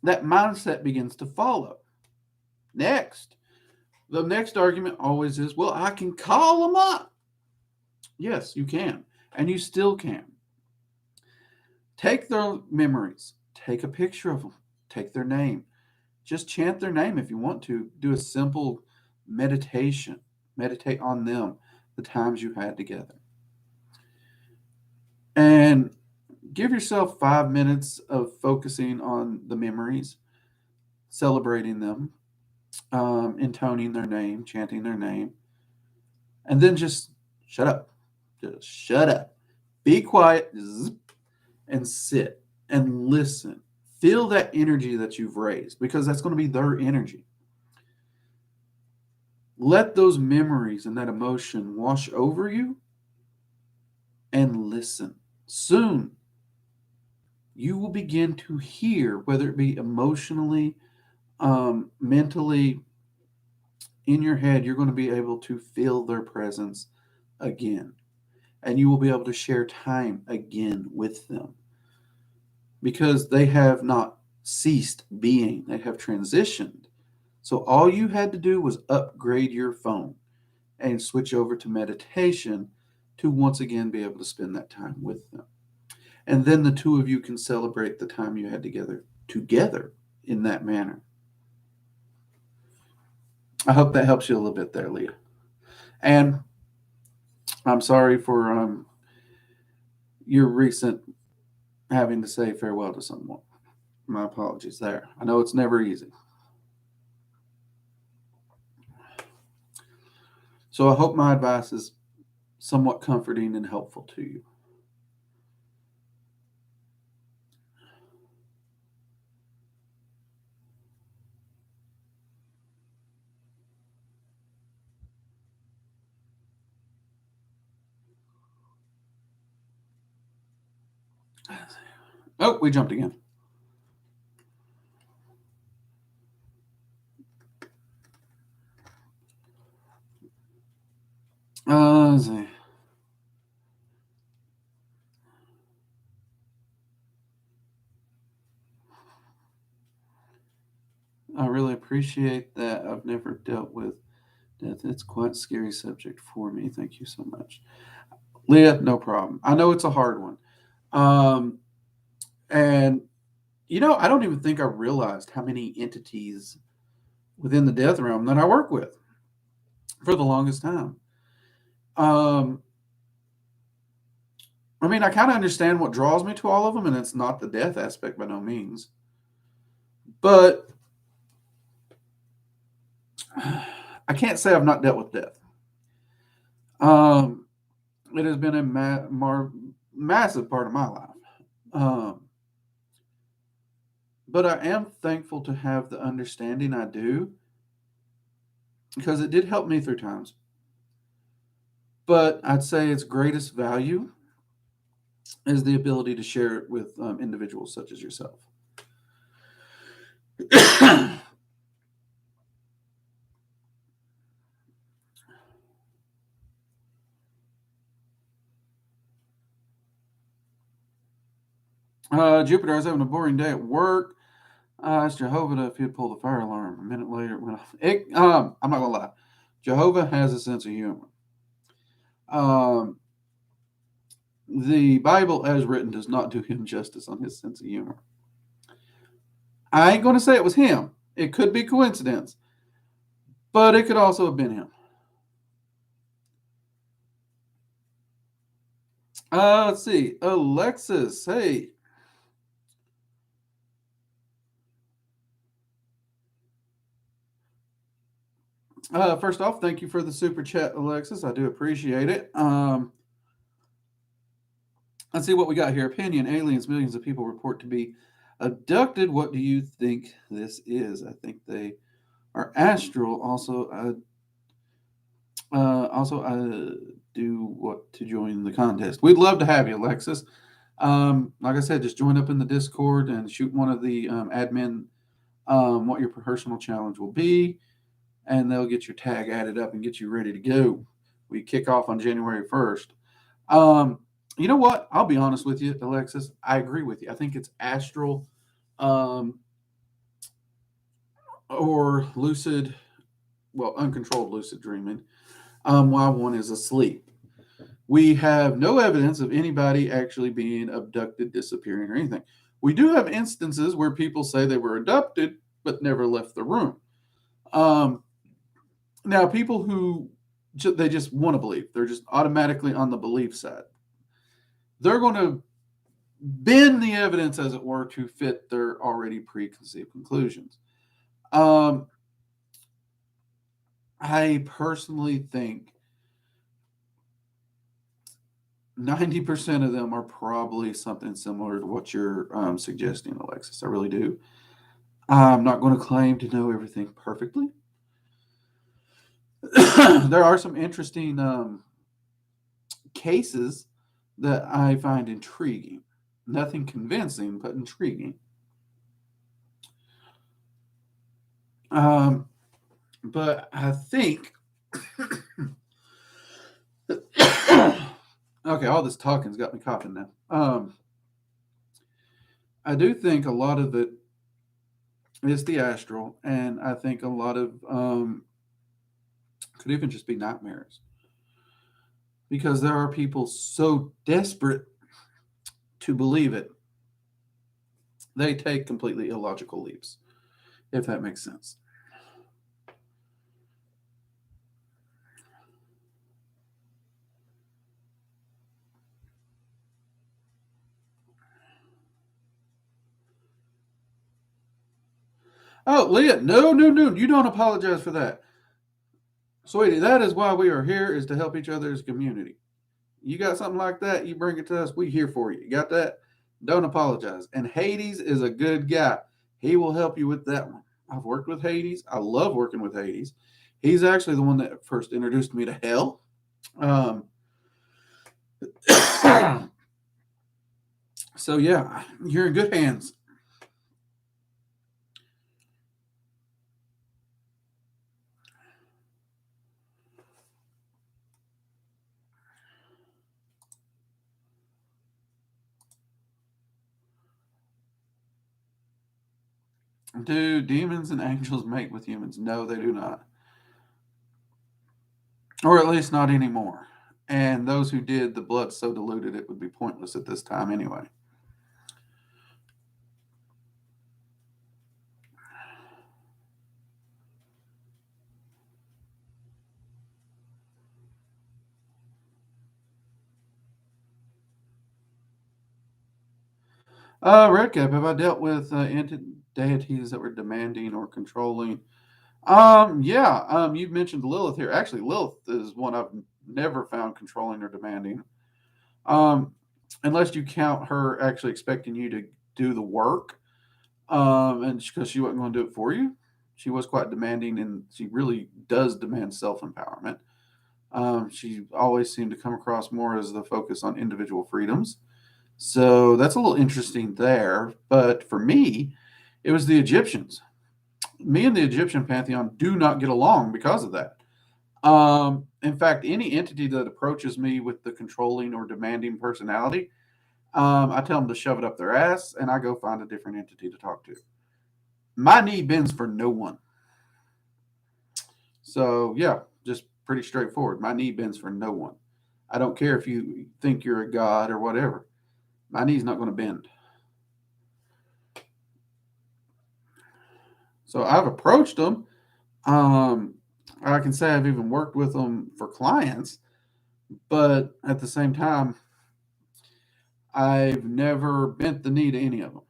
that mindset begins to follow. Next, the next argument always is, well, I can call them up. Yes, you can. And you still can. Take their memories. Take a picture of them. Take their name. Just chant their name if you want to. Do a simple meditation. Meditate on them, the times you had together. And give yourself 5 minutes of focusing on the memories, celebrating them, intoning their name, chanting their name. And then just shut up. Just shut up. Be quiet and sit and listen. Feel that energy that you've raised because that's going to be their energy. Let those memories and that emotion wash over you and listen. Soon, you will begin to hear, whether it be emotionally, mentally, in your head, you're going to be able to feel their presence again. And you will be able to share time again with them because they have not ceased being, they have transitioned. So all you had to do was upgrade your phone and switch over to meditation to once again be able to spend that time with them. And then the two of you can celebrate the time you had together in that manner. I hope that helps you a little bit there, Leah. And I'm sorry for your recent having to say farewell to someone. My apologies there. I know it's never easy. So I hope my advice is somewhat comforting and helpful to you. Oh, we jumped again. Let's see. I really appreciate that. I've never dealt with death. It's quite a scary subject for me. Thank you so much. Leah, no problem. I know it's a hard one. And, I don't even think I realized how many entities within the death realm that I work with for the longest time. Um, I kind of understand what draws me to all of them, and it's not the death aspect by no means. But I can't say I've not dealt with death. It has been a massive part of my life. Um, but I am thankful to have the understanding I do because it did help me through times. But I'd say its greatest value is the ability to share it with individuals such as yourself. Jupiter, I was having a boring day at work. I asked Jehovah if he'd pull the fire alarm. A minute later, it went off. I'm not gonna lie. Jehovah has a sense of humor. Um, the Bible, as written, does not do him justice on his sense of humor. I ain't gonna say it was him. It could be coincidence, but it could also have been him. Let's see. Alexis, hey. First off, thank you for the super chat, Alexis. I do appreciate it. Let's see what we got here. Opinion: aliens, millions of people report to be abducted. What do you think this is? I think they are astral. Also, do what to join the contest. We'd love to have you, Alexis. Like I said, just join up in the Discord and shoot one of the admin what your personal challenge will be, and they'll get your tag added up and get you ready to go. We kick off on January 1st. You know what? I'll be honest with you, Alexis. I agree with you. I think it's astral or lucid, well, uncontrolled lucid dreaming while one is asleep. We have no evidence of anybody actually being abducted, disappearing, or anything. We do have instances where people say they were abducted but never left the room. Now, people who they just want to believe, they're just automatically on the belief side. They're going to bend the evidence, as it were, to fit their already preconceived conclusions. I personally think 90% of them are probably something similar to what you're suggesting, Alexis. I really do. I'm not going to claim to know everything perfectly. There are some interesting cases that I find intriguing. Nothing convincing, but intriguing. Um, but I think, okay, all this talking's got me coughing now. I do think a lot of it is the astral, and I think a lot of could even just be nightmares because there are people so desperate to believe it, they take completely illogical leaps, if that makes sense. Oh, Leah, no, no, no, you don't apologize for that. Sweetie, that is why we are here, is to help each other as a community. You got something like that, you bring it to us, we here for you. You got that? Don't apologize. And Hades is a good guy. He will help you with that one. I've worked with Hades. I love working with Hades. He's actually the one that first introduced me to hell. Um, so yeah, you're in good hands. Do demons and angels mate with humans? No, they do not. Or at least not anymore. And those who did, the blood's so diluted it would be pointless at this time anyway. Redcap, have I dealt with deities that were demanding or controlling? Yeah. You mentioned Lilith here. Actually, Lilith is one I've never found controlling or demanding. Um, unless you count her actually expecting you to do the work, and because she wasn't going to do it for you, she was quite demanding, and she really does demand self empowerment. She always seemed to come across more as the focus on individual freedoms. So that's a little interesting there. But for me, it was the Egyptians. Me and the Egyptian pantheon do not get along because of that. In fact, any entity that approaches me with the controlling or demanding personality, I tell them to shove it up their ass and I go find a different entity to talk to. My knee bends for no one. So, yeah, just pretty straightforward. My knee bends for no one. I don't care if you think you're a god or whatever. My knee's not going to bend. So, I've approached them. Um, I can say I've even worked with them for clients, but at the same time, I've never bent the knee to any of them.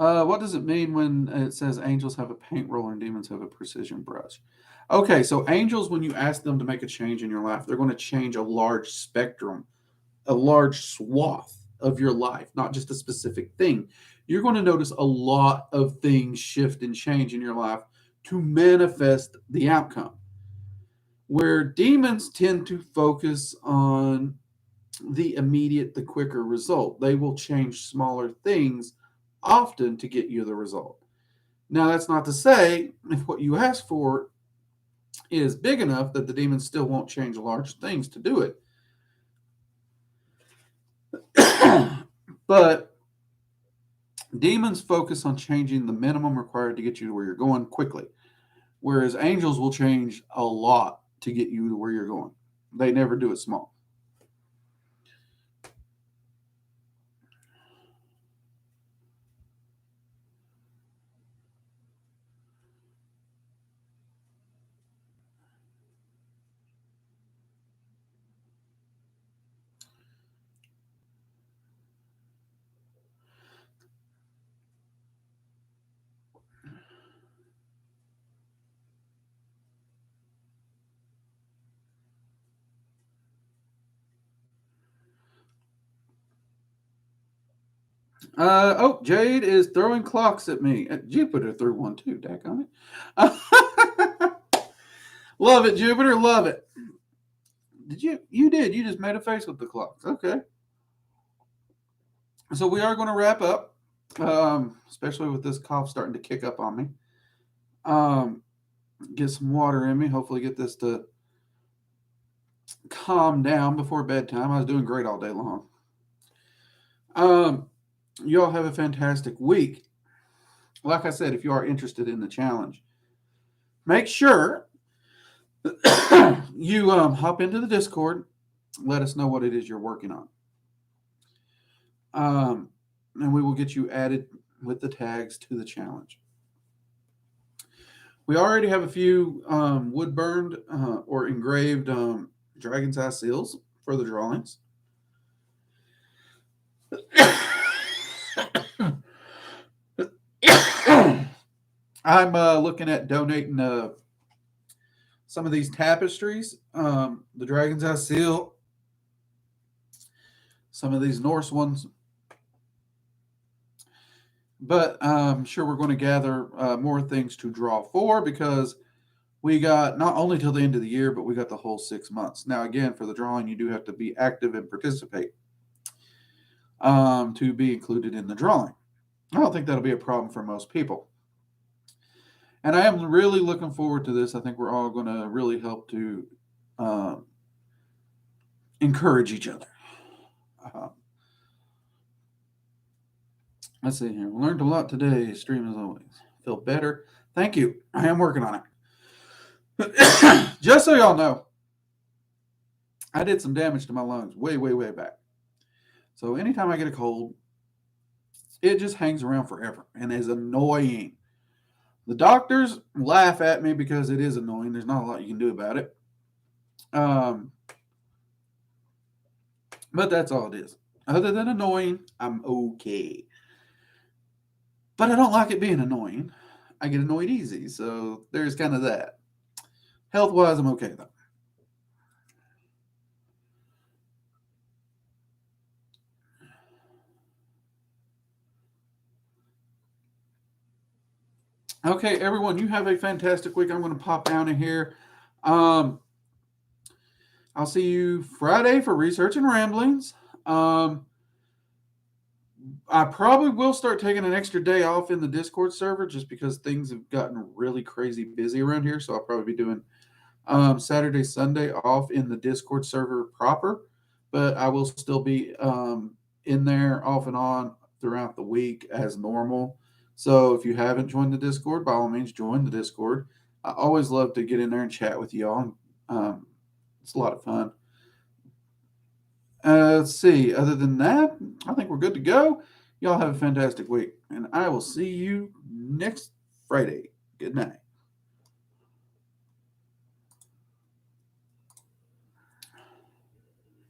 What does it mean when it says angels have a paint roller and demons have a precision brush? Okay, so angels, when you ask them to make a change in your life, they're going to change a large spectrum, a large swath of your life, not just a specific thing. You're going to notice a lot of things shift and change in your life to manifest the outcome. Where demons tend to focus on the immediate, the quicker result. They will change smaller things often to get you the result. Now, that's not to say if what you ask for is big enough that the demons still won't change large things to do it. But demons focus on changing the minimum required to get you to where you're going quickly, whereas angels will change a lot to get you to where you're going. They never do it small. Oh, Jade is throwing clocks at me. Jupiter threw one too. Daggone it. Love it, Jupiter. Love it. Did you? You did. You just made a face with the clocks. Okay. So we are going to wrap up, especially with this cough starting to kick up on me. Get some water in me. Hopefully, get this to calm down before bedtime. I was doing great all day long. You all have a fantastic week. Like I said, if you are interested in the challenge, make sure you hop into the Discord. Let us know what it is you're working on. And we will get you added with the tags to the challenge. We already have a few wood burned or engraved dragon's eye seals for the drawings. I'm looking at donating some of these tapestries, the dragon's eye seal, some of these Norse ones. But I'm sure we're going to gather more things to draw for, because we got not only till the end of the year, but we got the whole 6 months. Now, again, for the drawing, you do have to be active and participate to be included in the drawing. I don't think that'll be a problem for most people. And I am really looking forward to this. I think we're all going to really help to encourage each other. Let's see here. We learned a lot today. Stream as always. Feel better. Thank you. I am working on it. Just so y'all know, I did some damage to my lungs way, way, way back. So anytime I get a cold, it just hangs around forever and is annoying. The doctors laugh at me because it is annoying. There's not a lot you can do about it. But that's all it is. Other than annoying, I'm okay. But I don't like it being annoying. I get annoyed easy. So there's kind of that. Health-wise, I'm okay, though. Okay, everyone, you have a fantastic week. I'm going to pop down in here. I'll see you Friday for Research and Ramblings. I probably will start taking an extra day off in the Discord server just because things have gotten really crazy busy around here. So I'll probably be doing Saturday, Sunday off in the Discord server proper. But I will still be in there off and on throughout the week as normal. So if you haven't joined the Discord, by all means, join the Discord. I always love to get in there and chat with y'all. It's a lot of fun. Let's see. Other than that, I think we're good to go. Y'all have a fantastic week, and I will see you next Friday. Good night.